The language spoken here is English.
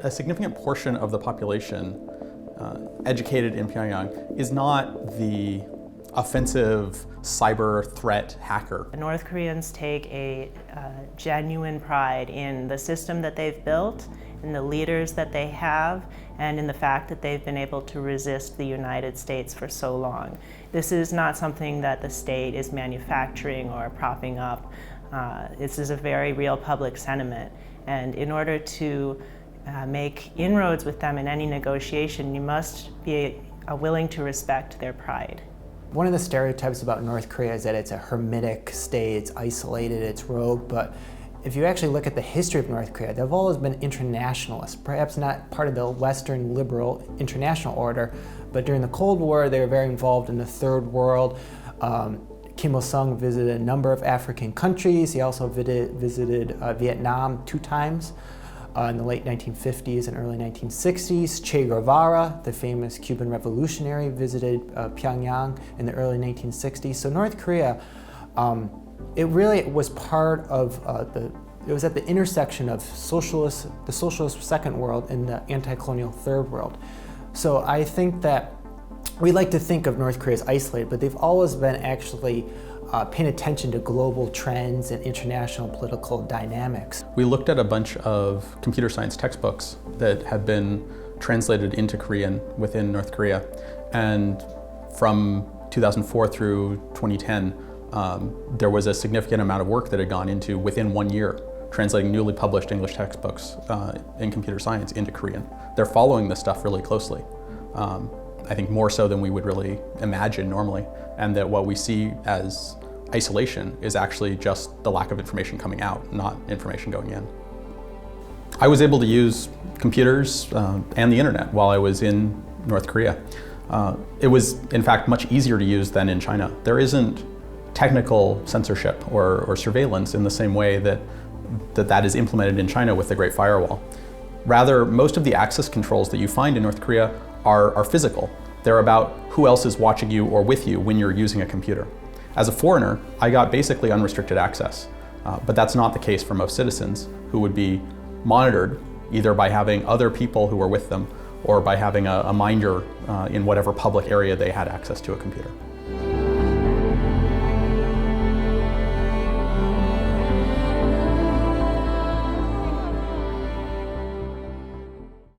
A significant portion of the population educated in Pyongyang is not the offensive cyber threat hacker. The North Koreans take a genuine pride in the system that they've built, in the leaders that they have, and in the fact that they've been able to resist the United States for so long. This is not something that the state is manufacturing or propping up. This is a very real public sentiment, and in order to make inroads with them in any negotiation, you must be willing to respect their pride. One of the stereotypes about North Korea is that it's a hermetic state, it's isolated, it's rogue, but if you actually look at the history of North Korea, they've always been internationalists, perhaps not part of the Western liberal international order, but during the Cold War they were very involved in the Third World. Kim Il-sung visited a number of African countries. He also visited Vietnam 2 times. In the late 1950s and early 1960s. Che Guevara, the famous Cuban revolutionary, visited Pyongyang in the early 1960s. So North Korea, it really was part of it was at the intersection of the socialist second world and the anti-colonial third world. So I think that we like to think of North Korea as isolated, but they've always been actually paying attention to global trends and international political dynamics. We looked at a bunch of computer science textbooks that have been translated into Korean within North Korea. And from 2004 through 2010, there was a significant amount of work that had gone into, within 1 year, translating newly published English textbooks in computer science into Korean. They're following this stuff really closely. I think more so than we would really imagine normally, and that what we see as isolation is actually just the lack of information coming out, not information going in. I was able to use computers and the internet while I was in North Korea. It was, in fact, much easier to use than in China. There isn't technical censorship or surveillance in the same way that is implemented in China with the Great Firewall. Rather, most of the access controls that you find in North Korea are physical. They're about who else is watching you or with you when you're using a computer. As a foreigner, I got basically unrestricted access, but that's not the case for most citizens who would be monitored either by having other people who are with them or by having a minder in whatever public area they had access to a computer.